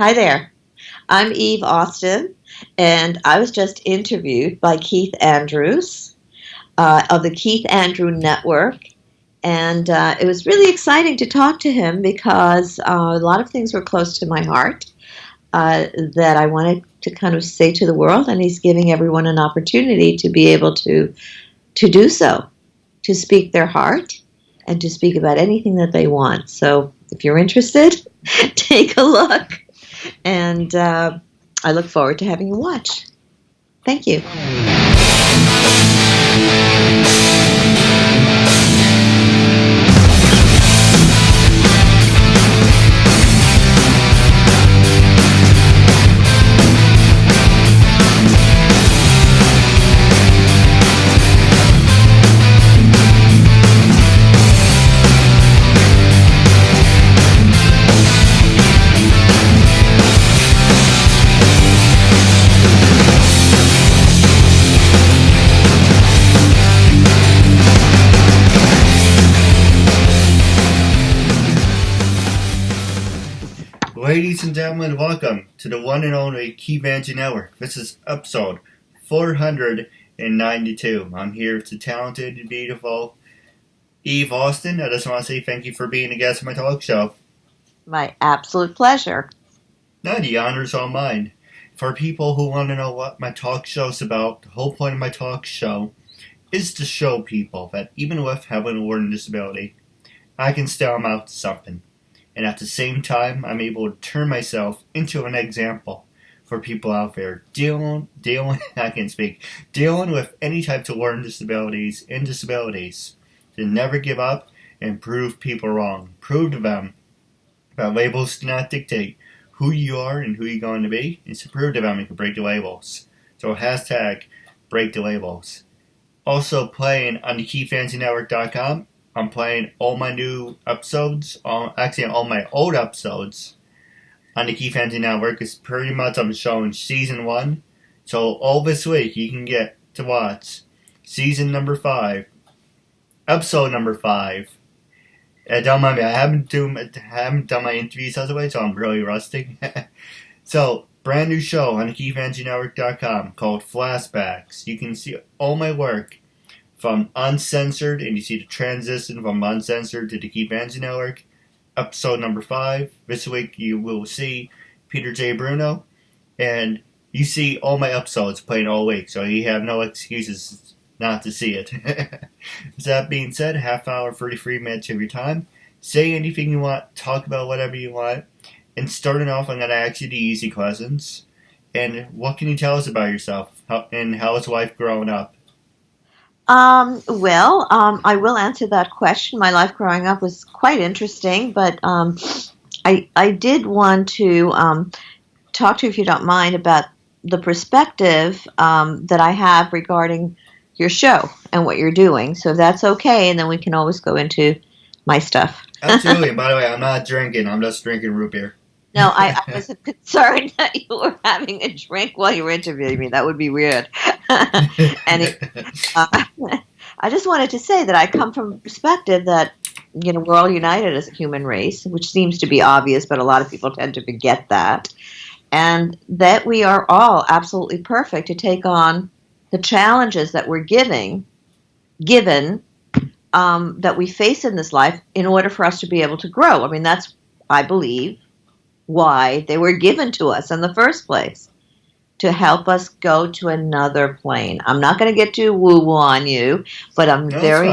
Hi there. I'm Eve Austin, and I was just interviewed by Keith Andrews of the Keith Andrew Network. And it was really exciting to talk to him because a lot of things were close to my heart that I wanted to kind of say to the world, and he's giving everyone an opportunity to be able to do so, to speak their heart and to speak about anything that they want. So if you're interested, take a look. And I look forward to having you watch. Thank you. Ladies and gentlemen, welcome to the one and only KeithAndrewNetWork. This is episode 492. I'm here with the talented and beautiful Eve Austin. I just want to say thank you for being a guest on my talk show. My absolute pleasure. No, the honor's all mine. For people who want to know what my talk show's about, the whole point of my talk show is to show people that even with having a learning disability, I can still amount to something. And at the same time, I'm able to turn myself into an example for people out there dealing with any types of learning disabilities and disabilities. To never give up and prove people wrong. Prove to them that labels do not dictate who you are and who you're going to be. And to prove to them you can break the labels. So hashtag break the labels. Also playing on the KeithAndrewNetwork.com. I'm playing all my new episodes, all my old episodes on the Keith Andrew Network. Is pretty much I'm showing season 1. So all this week you can get to watch season number 5, episode number 5. Don't mind me, I haven't done my interviews otherwise, so I'm really rusty. So, brand new show on the KeithAndrewNetwork.com called Flashbacks. You can see all my work from uncensored, and you see the transition from uncensored to the Keith Andrew Network. Episode number 5. This week you will see Peter J. Bruno, and you see all my episodes played all week, so you have no excuses not to see it. That being said, half hour, 33 minutes of your time. Say anything you want, talk about whatever you want, and starting off, I'm going to ask you the easy questions. And what can you tell us about yourself, and how is life growing up? I will answer that question. My life growing up was quite interesting, but I did want to talk to you, if you don't mind, about the perspective that I have regarding your show and what you're doing. So if that's okay, and then we can always go into my stuff. Absolutely. And by the way, I'm not drinking. I'm just drinking root beer. No, I was concerned that you were having a drink while you were interviewing me. That would be weird. I just wanted to say that I come from a perspective that, we're all united as a human race, which seems to be obvious, but a lot of people tend to forget that. And that we are all absolutely perfect to take on the challenges that we're given, that we face in this life in order for us to be able to grow. I mean, that's, I believe, why they were given to us in the first place, to help us go to another plane. I'm not going to get too woo-woo on you, but I'm very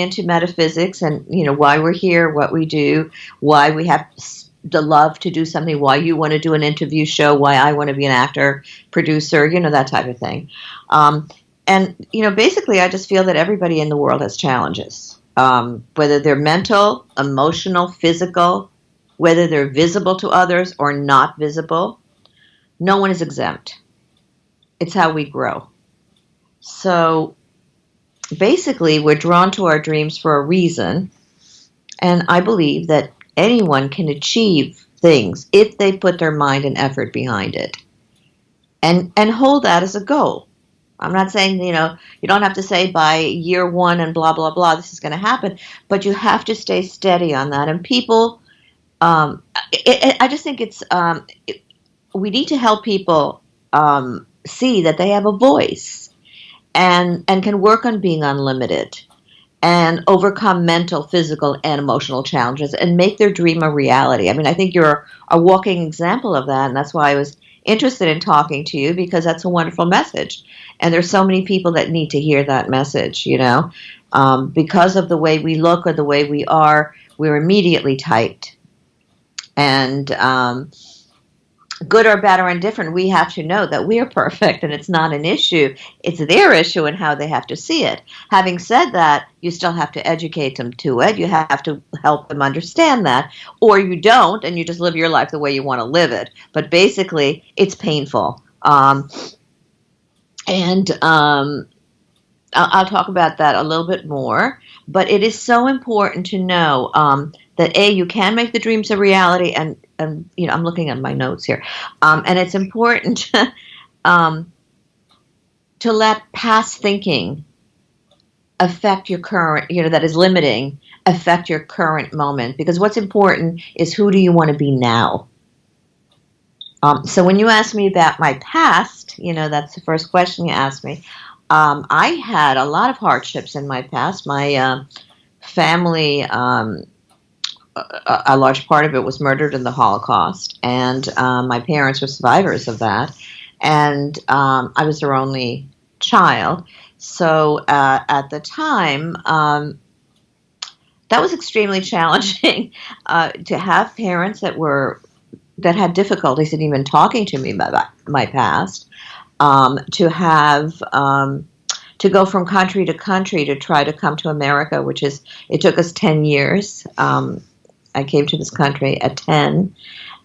into metaphysics and why we're here, what we do, why we have the love to do something, why you want to do an interview show, why I want to be an actor, producer, that type of thing. Basically, I just feel that everybody in the world has challenges, whether they're mental, emotional, physical, whether they're visible to others or not visible. No one is exempt. It's how we grow. So basically, we're drawn to our dreams for a reason, and I believe that anyone can achieve things if they put their mind and effort behind it and hold that as a goal. I'm not saying, you don't have to say by year 1 and blah, blah, blah, this is going to happen, but you have to stay steady on that. And people um, I just think we need to help people see that they have a voice and can work on being unlimited and overcome mental, physical, and emotional challenges and make their dream a reality. I mean, I think you're a walking example of that, and that's why I was interested in talking to you, because that's a wonderful message. And there's so many people that need to hear that message, because of the way we look or the way we are, we're immediately typed. And good or bad or indifferent, we have to know that we're perfect and it's not an issue. It's their issue and how they have to see it. Having said that, you still have to educate them to it. You have to help them understand that, or you don't, and you just live your life the way you want to live it. But basically, it's painful. And I'll talk about that a little bit more. But it is so important to know that you can make the dreams a reality, and I'm looking at my notes here, and it's important um, to let past thinking affect your current, that is limiting, affect your current moment. Because what's important is, who do you want to be now? So when you ask me about my past, that's the first question you asked me. I had a lot of hardships in my past. My family, a large part of it was murdered in the Holocaust, and my parents were survivors of that. And I was their only child. So at the time, that was extremely challenging to have parents that had difficulties in even talking to me about my past, to go from country to country to try to come to America, it took us 10 years. I came to this country at 10,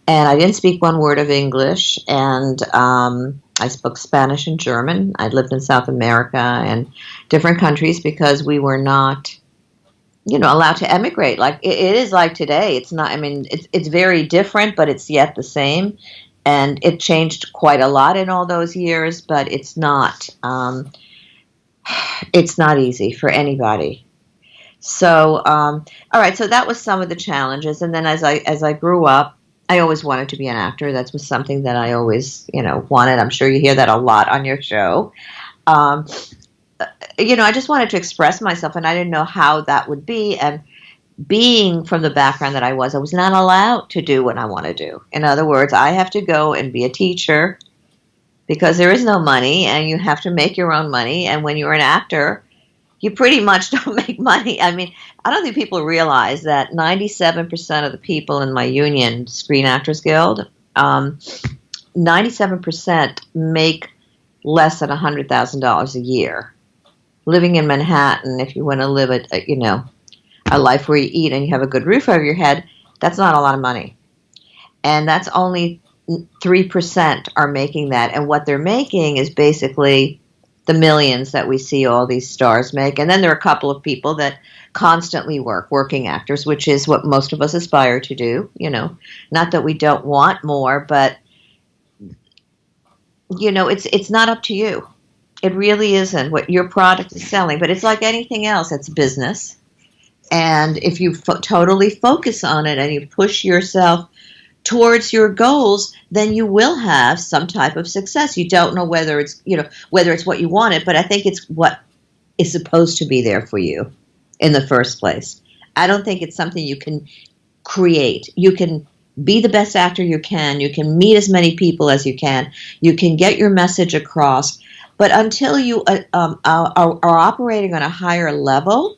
and I didn't speak one word of English, and I spoke Spanish and German. I lived in South America and different countries because we were not, allowed to emigrate. Like it is like today. It's not, I mean, it's very different, but it's yet the same. And it changed quite a lot in all those years, but it's not easy for anybody. So, all right. So that was some of the challenges. And then as I grew up, I always wanted to be an actor. That was something that I always, wanted. I'm sure you hear that a lot on your show. Um, I just wanted to express myself, and I didn't know how that would be. And being from the background that I was not allowed to do what I want to do. In other words, I have to go and be a teacher because there is no money, and you have to make your own money. And when you're an actor, you pretty much don't make money. I mean, I don't think people realize that 97% of the people in my union, Screen Actors Guild, 97% make less than $100,000 a year. Living in Manhattan, if you want to live a life where you eat and you have a good roof over your head, that's not a lot of money. And that's only 3% are making that. And what they're making is basically the millions that we see all these stars make. And then there are a couple of people that constantly working actors, which is what most of us aspire to do. Not that we don't want more, but it's not up to you. It really isn't what your product is selling, but it's like anything else. It's business. And if you totally focus on it and you push yourself towards your goals, then you will have some type of success. You don't know whether it's what you wanted, but I think it's what is supposed to be there for you in the first place. I don't think it's something you can create. You can be the best actor you can. You can meet as many people as you can. You can get your message across. But until you are operating on a higher level,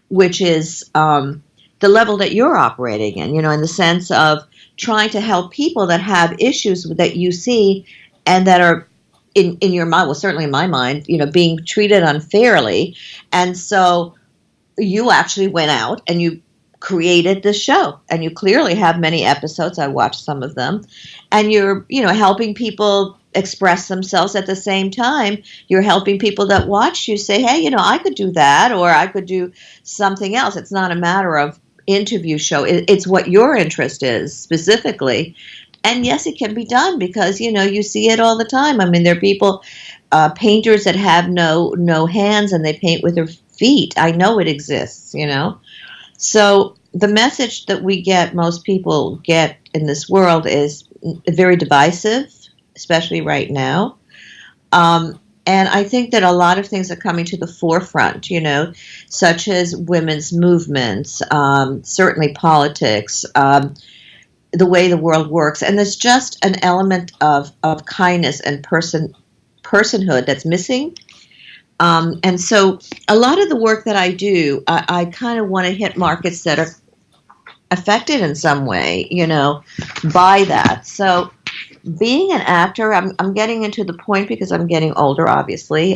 which is the level that you're operating in the sense of trying to help people that have issues that you see and that are in your mind, well, certainly in my mind, being treated unfairly. And so you actually went out and you created this show, and you clearly have many episodes. I watched some of them, and you're, helping people express themselves at the same time. You're helping people that watch you say, hey, I could do that, or I could do something else. It's not a matter of interview show. It's what your interest is specifically. And yes, it can be done because, you see it all the time. I mean, there are people, painters that have no hands and they paint with their feet. I know it exists, So the message that we get, most people get in this world, is very divisive, especially right now. And I think that a lot of things are coming to the forefront, such as women's movements, certainly politics, the way the world works. And there's just an element of kindness and personhood that's missing. And so a lot of the work that I do, I kind of want to hit markets that are affected in some way, by that. So being an actor, I'm getting into the point because I'm getting older, obviously.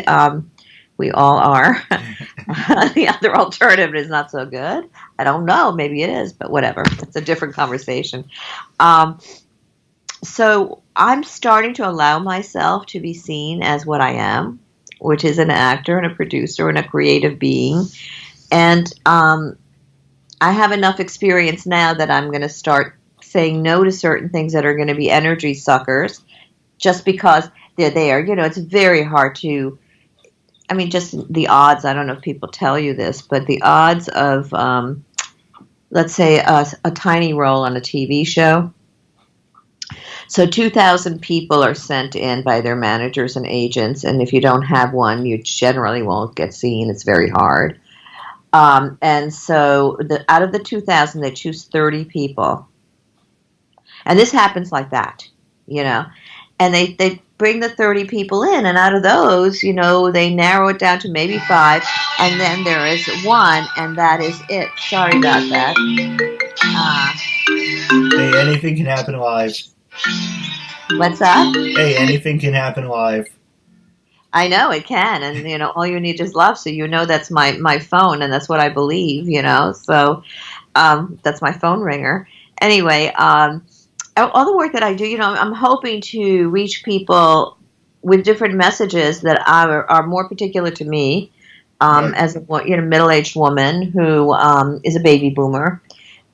We all are. The other alternative is not so good. I don't know. Maybe it is, but whatever. It's a different conversation. So I'm starting to allow myself to be seen as what I am, which is an actor and a producer and a creative being. And I have enough experience now that I'm going to start saying no to certain things that are going to be energy suckers just because they're there. It's very hard to, just the odds, I don't know if people tell you this, but the odds of, let's say, a tiny role on a TV show. So 2,000 people are sent in by their managers and agents, and if you don't have one, you generally won't get seen. It's very hard. And so out of the 2,000, they choose 30 people. And this happens like that, And they bring the 30 people in, and out of those, they narrow it down to maybe 5, and then there is one, and that is it. Sorry about that. Hey, anything can happen live. What's that? Hey, anything can happen live. I know it can, and all you need is love. So that's my phone, and that's what I believe. So that's my phone ringer. Anyway, all the work that I do, I'm hoping to reach people with different messages that are more particular to me, Right. as a middle-aged woman who is a baby boomer.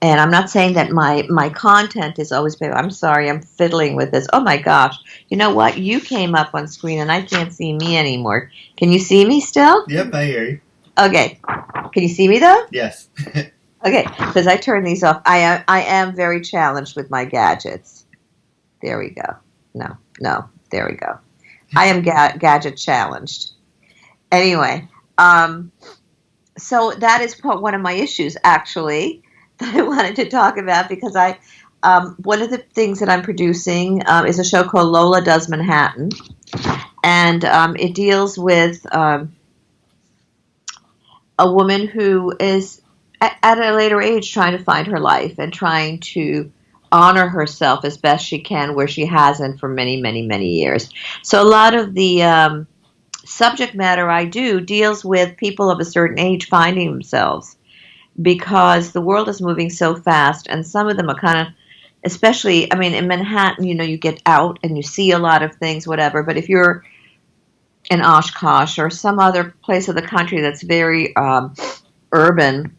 And I'm not saying that my content is always baby. I'm sorry, I'm fiddling with this. Oh my gosh. You know what? You came up on screen and I can't see me anymore. Can you see me still? Yep, I hear you. Okay. Can you see me though? Yes. Okay, because I turned these off. I am very challenged with my gadgets. There we go. No, there we go. I am gadget challenged. Anyway, so that is one of my issues, actually, that I wanted to talk about because one of the things that I'm producing is a show called Lola Does Manhattan, and it deals with a woman who is at a later age trying to find her life and trying to honor herself as best she can where she hasn't for many, many, many years. So a lot of the subject matter I do deals with people of a certain age finding themselves because the world is moving so fast, and some of them are kind of, especially, in Manhattan, you get out and you see a lot of things, whatever, but if you're in Oshkosh or some other place of the country that's very urban,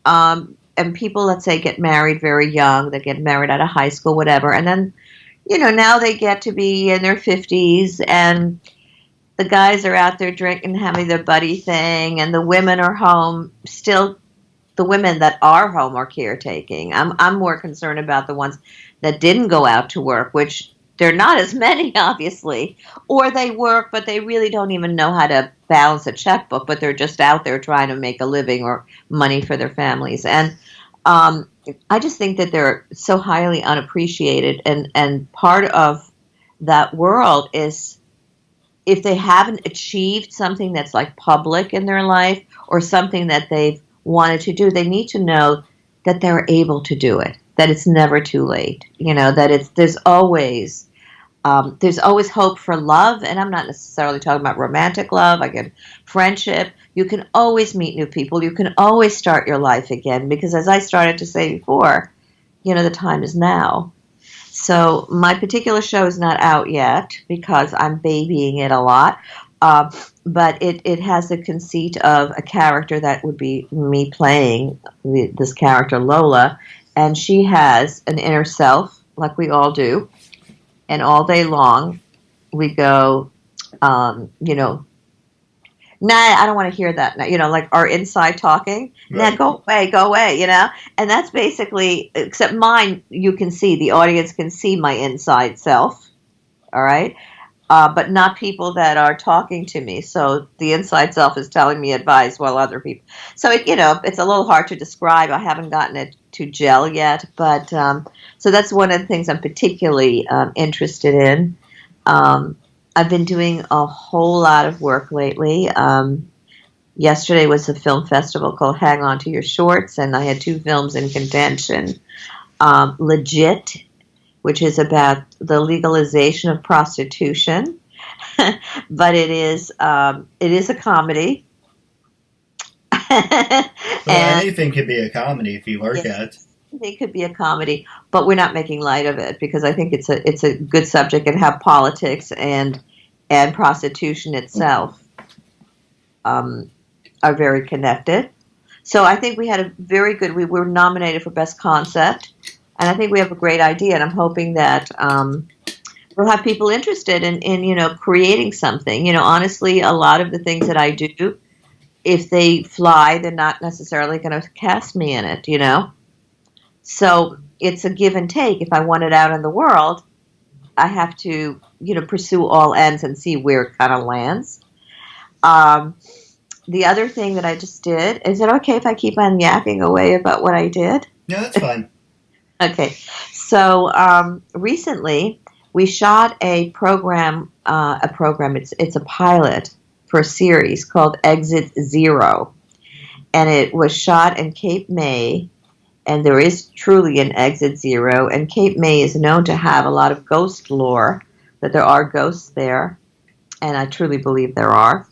and people, let's say, get married very young, they get married out of high school, whatever, and then, now they get to be in their 50s, and the guys are out there drinking, having their buddy thing, and the women are home still. The women that are home are caretaking. I'm more concerned about the ones that didn't go out to work, which they're not as many, obviously, or they work, but they really don't even know how to balance a checkbook, but they're just out there trying to make a living or money for their families. And I just think that they're so highly unappreciated, and part of that world is if they haven't achieved something that's like public in their life or something that they've wanted to do, they need to know that they're able to do it, that it's never too late, that there's always hope for love. And I'm not necessarily talking about romantic love. I get friendship. You can always meet new people. You can always start your life again, because as I started to say before, the time is now. So my particular show is not out yet because I'm babying it a lot. But it has the conceit of a character that would be me playing this character, Lola, and she has an inner self, like we all do, and all day long we go, Nah, I don't want to hear that. Like our inside talking. Nah, Right. go away. And that's basically, except mine, you can see, the audience can see my inside self. All right. But not people that are talking to me. So the inside self is telling me advice while other people. So it's a little hard to describe. I haven't gotten it to gel yet, but so that's one of the things I'm particularly interested in. Um, I've been doing a whole lot of work lately. Yesterday was a film festival called Hang On to Your Shorts, and I had two films in contention. Legit, which is about the legalization of prostitution, but it is a comedy. Well, And anything can be a comedy if you work yes, at it. it could be a comedy, but we're not making light of it because I think it's a good subject, and how politics and prostitution itself um, are very connected. So I think we had a very good. We were nominated for best concept, and I think we have a great idea. And I'm hoping that we'll have people interested in creating something. Honestly, a lot of the things that I do, if they fly, they're not necessarily going to cast me in it. So it's a give and take. If I want it out in the world, I have to pursue all ends and see where it kind of lands. Um, the other thing that I just did, is it okay if I keep on yapping away about what I did? No, that's fine. Okay. So recently we shot a program. It's a pilot for a series called Exit Zero, and it was shot in Cape May. And there is truly an Exit Zero, and Cape May is known to have a lot of ghost lore. That there are ghosts there, and I truly believe there are.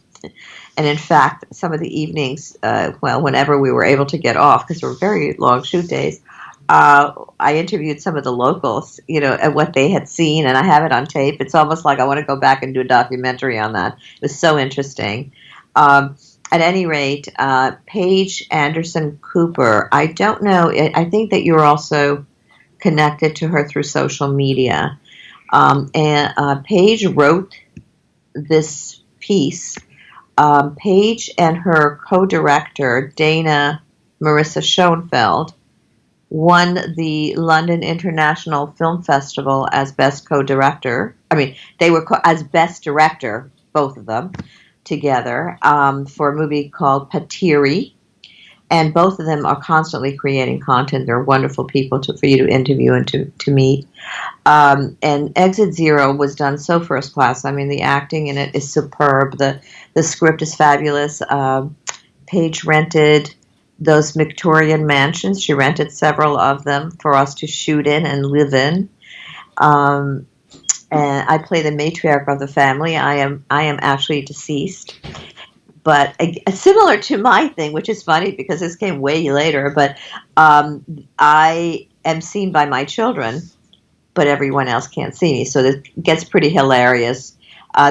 And in fact, some of the evenings, whenever we were able to get off, because they were very long shoot days, I interviewed some of the locals, at what they had seen, and I have it on tape. It's almost like I want to go back and do a documentary on that. It was so interesting. Um, at any rate, Paige Anderson Cooper, I don't know, I think that you're also connected to her through social media. And Paige wrote this piece. Paige and her co-director, Dana Marissa Schoenfeld, won the London International Film Festival as Best Co-Director. I mean, they were as Best Director, both of them, together, for a movie called Patiri. And both of them are constantly creating content. They're wonderful people for you to interview and to meet. And Exit Zero was done so first class. I mean, the acting in it is superb. The script is fabulous. Paige rented those Victorian mansions. She rented several of them for us to shoot in and live in. Um, and I play the matriarch of the family. I am actually deceased, but similar to my thing, which is funny because this came way later. But I am seen by my children, but everyone else can't see me, so it gets pretty hilarious.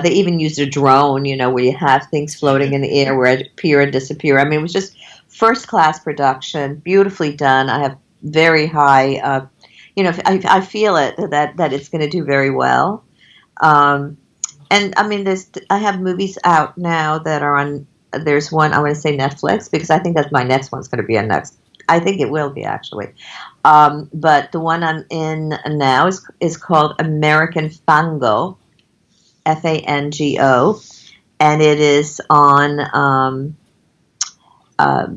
They even used a drone, where you have things floating in the air where it appear and disappear. I mean, it was just first class production, beautifully done. I have very high, I feel it that it's going to do very well. Um, and I mean, I have movies out now that are on. There's one I want to say Netflix because I think that my next one's going to be on next. I think it will be actually. But the one I'm in now is called American Fango, Fango, and it is on uh,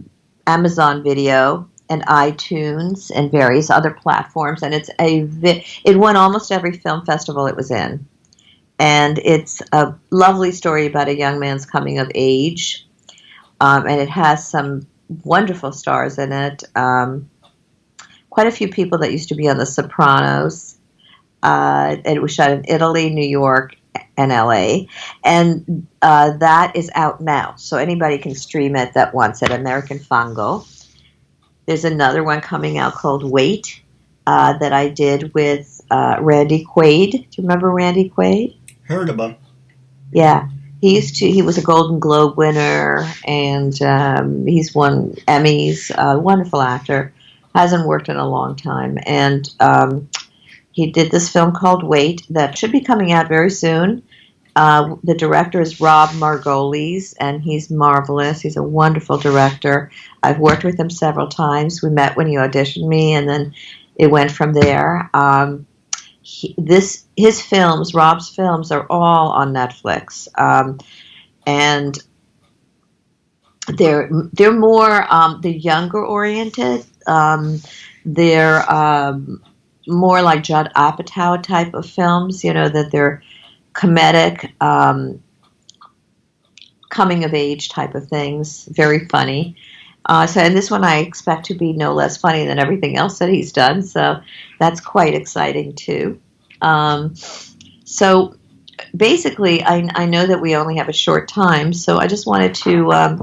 Amazon Video and iTunes and various other platforms. And it won almost every film festival it was in. And it's a lovely story about a young man's coming of age. And it has some wonderful stars in it. Quite a few people that used to be on The Sopranos. It was shot in Italy, New York, and LA. And that is out now. So anybody can stream it that wants it, American Fango. There's another one coming out called Wait that I did with Randy Quaid. Do you remember Randy Quaid? Heard of him. Yeah. He was a Golden Globe winner, and he's won Emmys. Wonderful actor. Hasn't worked in a long time. And he did this film called Wait that should be coming out very soon. The director is Rob Margolis, and he's marvelous. He's a wonderful director. I've worked with him several times. We met when he auditioned me, and then it went from there. His films, Rob's films, are all on Netflix, and they're more they're younger oriented. They're more like Judd Apatow type of films. That they're comedic, coming of age type of things. Very funny. And this one I expect to be no less funny than everything else that he's done. So that's quite exciting too. So basically, I know that we only have a short time, so I just wanted to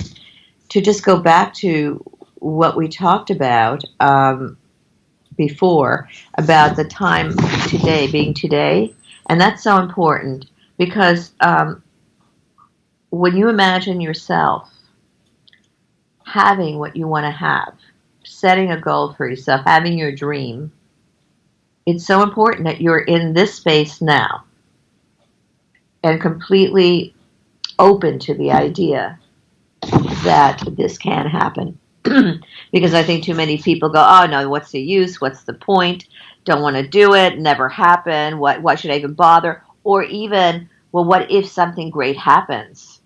just go back to what we talked about before about the time today being today, and that's so important because when you imagine yourself having what you want to have, setting a goal for yourself, having your dream, it's so important that you're in this space now and completely open to the idea that this can happen. Because I think too many people go, oh no, what's the use? What's the point? Don't want to do it. Never happen. Why should I even bother? Or even, well, what if something great happens?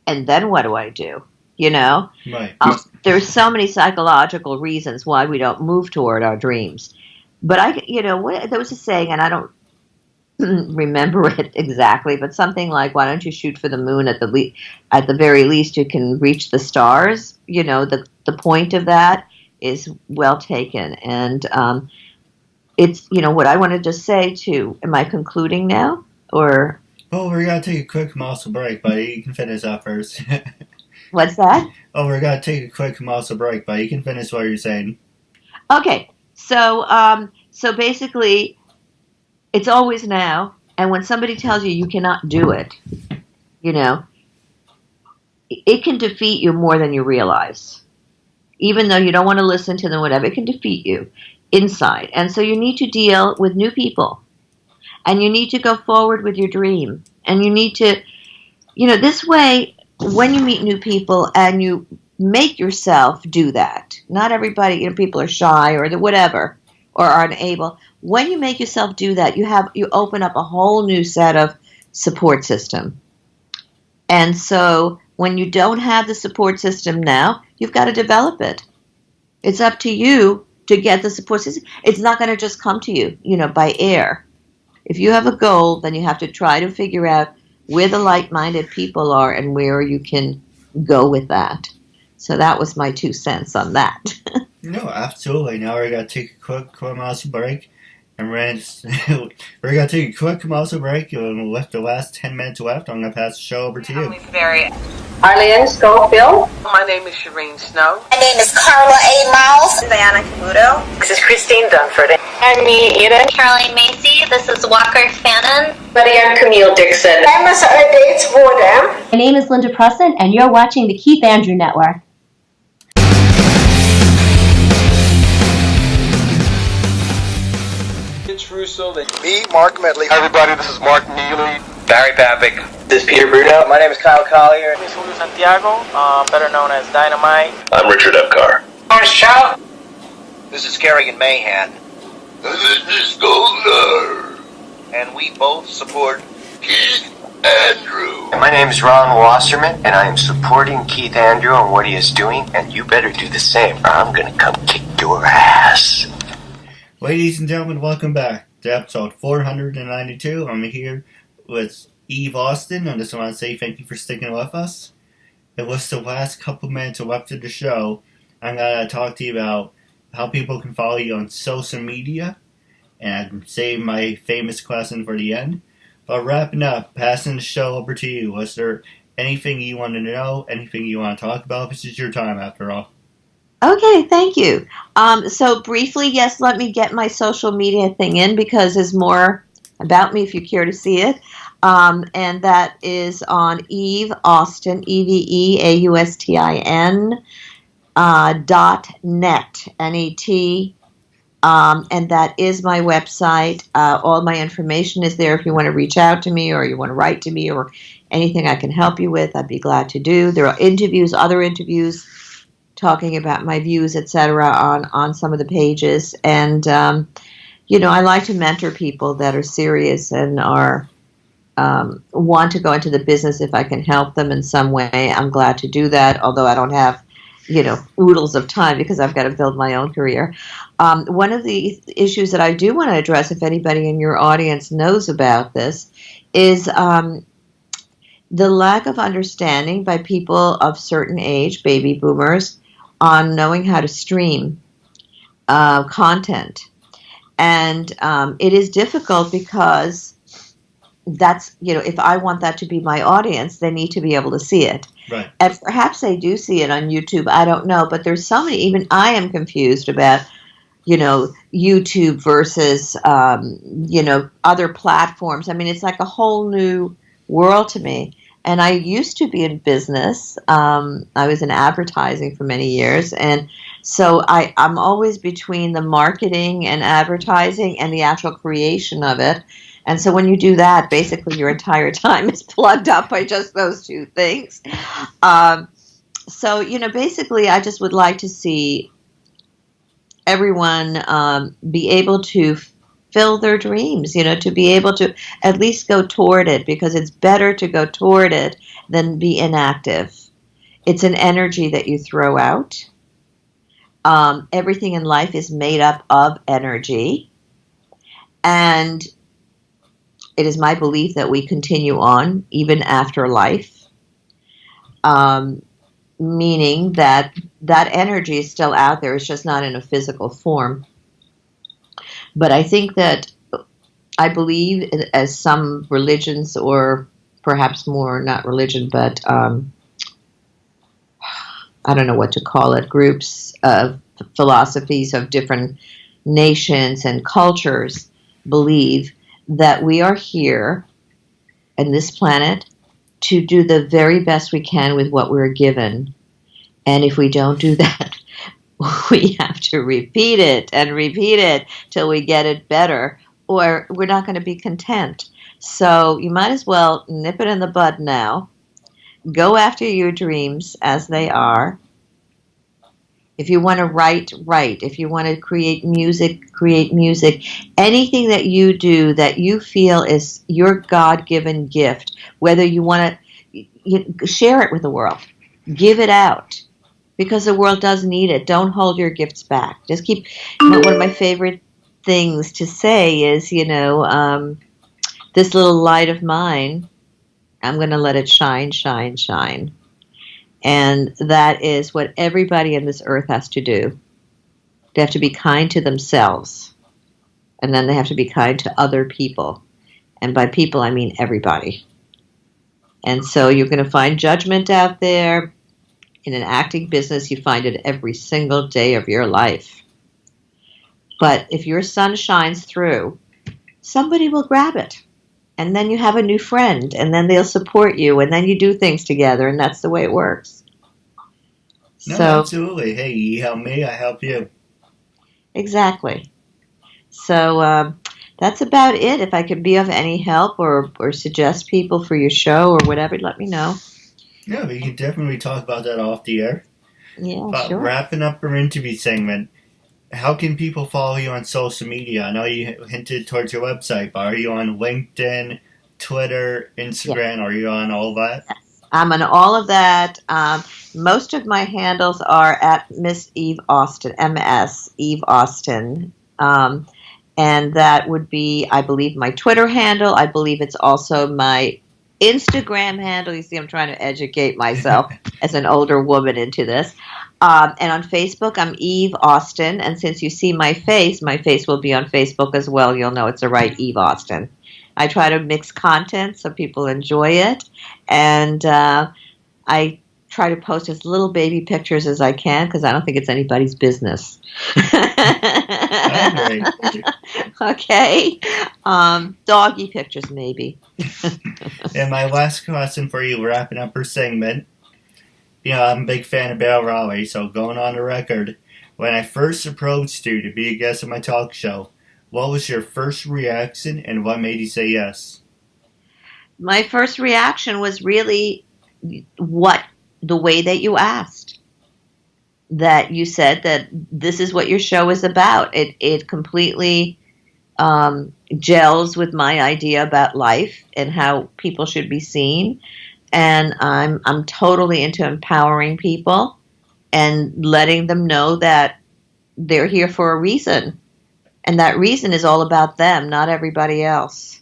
And then what do I do? Right. There's so many psychological reasons why we don't move toward our dreams. But there was a saying, and I don't remember it exactly, but something like, why don't you shoot for the moon at the very least you can reach the stars. The point of that is well taken. And it's what I want to just say too. Am I concluding now, or? Oh, we're gonna take a quick commercial break, but you can finish that first. What's that? Oh, we're gonna take a quick commercial break, but you can finish what you're saying. Okay, so basically, it's always now, and when somebody tells you cannot do it, it can defeat you more than you realize. Even though you don't want to listen to them, whatever, it can defeat you inside. And so you need to deal with new people. And you need to go forward with your dream. And you need to, this way, when you meet new people and you make yourself do that, not everybody, people are shy or whatever, or are unable. When you make yourself do that, you open up a whole new set of support system. And so when you don't have the support system now, you've got to develop it. It's up to you to get the support system. It's not going to just come to you, by air. If you have a goal, then you have to try to figure out where the like-minded people are and where you can go with that. So that was my 2 cents on that. No, absolutely. Now we're going to take a quick commercial break. And we're going to take a quick commercial break. With the last 10 minutes left, I'm going to pass the show over to you. Arlene Schofield. My name is Shireen Snow. My name is Carla A. Miles. Diana Camuto. This is Christine Dunford. I'm me, Eden. Caroline Macy. This is Walker Fannin. Maria Camille Dixon. I'm Miss Dates Warden. My name is Linda Presson, and you're watching the Keith Andrew Network. Russo. Me, Mark Medley. Hi everybody, this is Mark Neely. Barry Papick. This is Peter Bruno. My name is Kyle Collier. This is Julio Santiago, better known as Dynamite. I'm Richard Epcar. Orange Chow. This is Kerrigan Mahan. This is Goldner. And we both support Keith Andrew. My name is Ron Wasserman, and I am supporting Keith Andrew on what he is doing, and you better do the same, or I'm gonna come kick your ass. Ladies and gentlemen, welcome back to episode 492. I'm here with Eve Austin. I just want to say thank you for sticking with us. It was the last couple minutes left of the show. I'm going to talk to you about how people can follow you on social media, and I can save my famous question for the end. But wrapping up, passing the show over to you. Was there anything you want to know, anything you want to talk about? This is your time, after all. Okay, thank you. So briefly, yes, let me get my social media thing in because there's more about me if you care to see it. And that is on Eve Austin, EVEAUSTIN, .net, NET, And that is my website. All my information is there if you want to reach out to me or you want to write to me or anything I can help you with, I'd be glad to do. There are interviews, other interviews, talking about my views, etc., on some of the pages. And, I like to mentor people that are serious and are want to go into the business if I can help them in some way. I'm glad to do that, although I don't have, oodles of time because I've got to build my own career. One of the issues that I do want to address, if anybody in your audience knows about this, is the lack of understanding by people of certain age, baby boomers, on knowing how to stream content. And it is difficult because that's, if I want that to be my audience, they need to be able to see it. Right. And perhaps they do see it on YouTube. I don't know. But there's so many, even I am confused about, YouTube versus, other platforms. I mean, it's like a whole new world to me. And I used to be in business. I was in advertising for many years. And so I'm always between the marketing and advertising and the actual creation of it. And so when you do that, basically your entire time is plugged up by just those two things. So, basically I just would like to see everyone be able to fill their dreams, to be able to at least go toward it, because it's better to go toward it than be inactive. It's an energy that you throw out. Everything in life is made up of energy. And it is my belief that we continue on even after life, meaning that energy is still out there. It's just not in a physical form. But I think that I believe, as some religions, or perhaps more, not religion, but I don't know what to call it, groups of philosophies of different nations and cultures believe that we are here on this planet to do the very best we can with what we're given. And if we don't do that, we have to repeat it till we get it better, or we're not going to be content. So you might as well nip it in the bud now. Go after your dreams as they are. If you want to write. If you want to create music. Anything that you do that you feel is your God-given gift, whether you want to share it with the world, give it out, because the world does need it. Don't hold your gifts back. Just keep. One of my favorite things to say is, this little light of mine, I'm going to let it shine, shine, shine. And that is what everybody on this earth has to do. They have to be kind to themselves. And then they have to be kind to other people. And by people, I mean everybody. And so you're going to find judgment out there. In an acting business, you find it every single day of your life. But if your sun shines through, somebody will grab it. And then you have a new friend, and then they'll support you, and then you do things together, and that's the way it works. No, So, absolutely. Hey, you help me, I help you. Exactly. So that's about it. If I could be of any help or suggest people for your show or whatever, let me know. Yeah, we can definitely talk about that off the air. Yeah, but sure. Wrapping up our interview segment, how can people follow you on social media? I know you hinted towards your website, but are you on LinkedIn, Twitter, Instagram? Yeah. Are you on all that? Yes. I'm on all of that. Most of my handles are at Miss Eve Austin, MS Eve Austin. And that would be, I believe, my Twitter handle. I believe it's also my Instagram handle. You see, I'm trying to educate myself as an older woman into this. And on Facebook, I'm Eve Austin. And since you see my face will be on Facebook as well. You'll know it's the right Eve Austin. I try to mix content so people enjoy it. And I try to post as little baby pictures as I can, because I don't think it's anybody's business. Okay. Doggy pictures, maybe. And my last question for you, wrapping up our segment. I'm a big fan of Battle Raleigh, so going on the record, when I first approached you to be a guest on my talk show, what was your first reaction and what made you say yes? My first reaction was really the way that you asked. That you said that this is what your show is about. It completely gels with my idea about life and how people should be seen. And I'm totally into empowering people and letting them know that they're here for a reason. And that reason is all about them, not everybody else.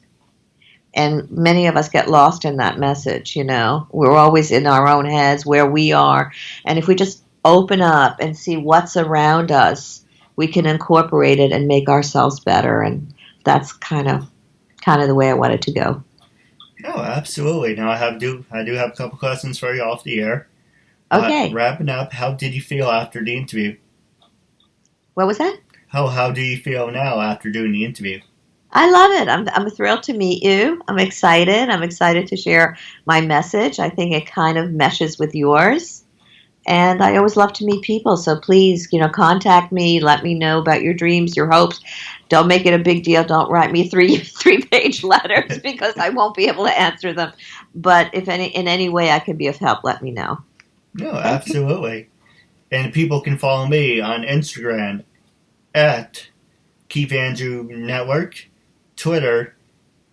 And many of us get lost in that message, you know. We're always in our own heads where we are. And if we just open up and see what's around us, we can incorporate it and make ourselves better. And that's kind of the way I want it to go. Oh, absolutely. Now I do have a couple questions for you off the air. Okay. Wrapping up, how did you feel after the interview? What was that? How do you feel now after doing the interview? I love it. I'm thrilled to meet you. I'm excited. I'm excited to share my message. I think it kind of meshes with yours. And I always love to meet people. So please, contact me. Let me know about your dreams, your hopes. Don't make it a big deal. Don't write me three-page letters because I won't be able to answer them. But if in any way I can be of help, let me know. No, absolutely. And people can follow me on Instagram at KeithAndrewNetWork, Twitter,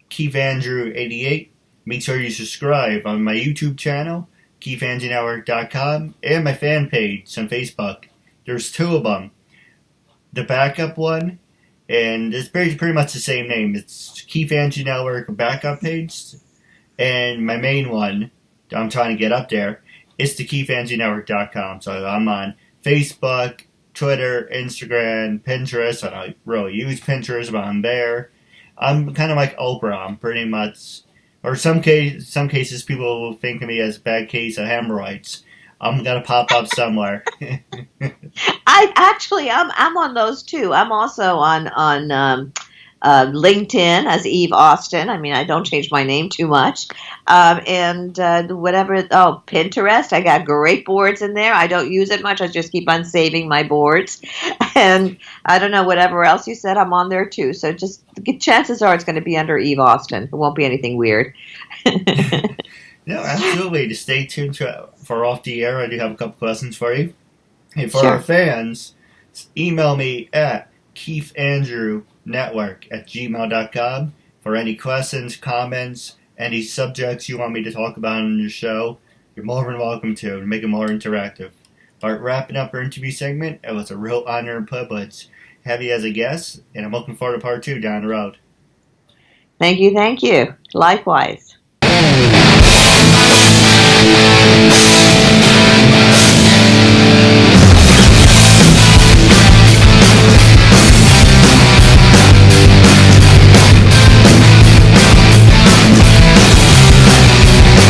KeithAndrew88. Make sure you subscribe on my YouTube channel, KeithAndrewNetwork.com, and my fan page on Facebook. There's two of them. The backup one, and it's pretty much the same name. It's Keith Andrew Network backup page, and my main one that I'm trying to get up there is the KeithAndrewNetwork.com. So I'm on Facebook, Twitter, Instagram, Pinterest. I don't really use Pinterest, but I'm there. I'm kind of like Oprah. I'm pretty much, or some cases people will think of me as a bad case of hemorrhoids. I'm gonna pop up somewhere. I'm on those too. I'm also on LinkedIn as Eve Austin. I mean, I don't change my name too much. Pinterest. I got great boards in there. I don't use it much. I just keep on saving my boards. And I don't know, whatever else you said, I'm on there too. So just chances are it's going to be under Eve Austin. It won't be anything weird. No, absolutely. To stay tuned for Off the Air, I do have a couple questions for you. And for Sure. our fans, email me at KeithAndrewNetwork@gmail.com for any questions, comments, any subjects you want me to talk about on your show. You're more than welcome to make it more interactive. But wrapping up our interview segment, it was a real honor and privilege to have you as a guest, and I'm looking forward to part 2 down the road. Thank you. Likewise.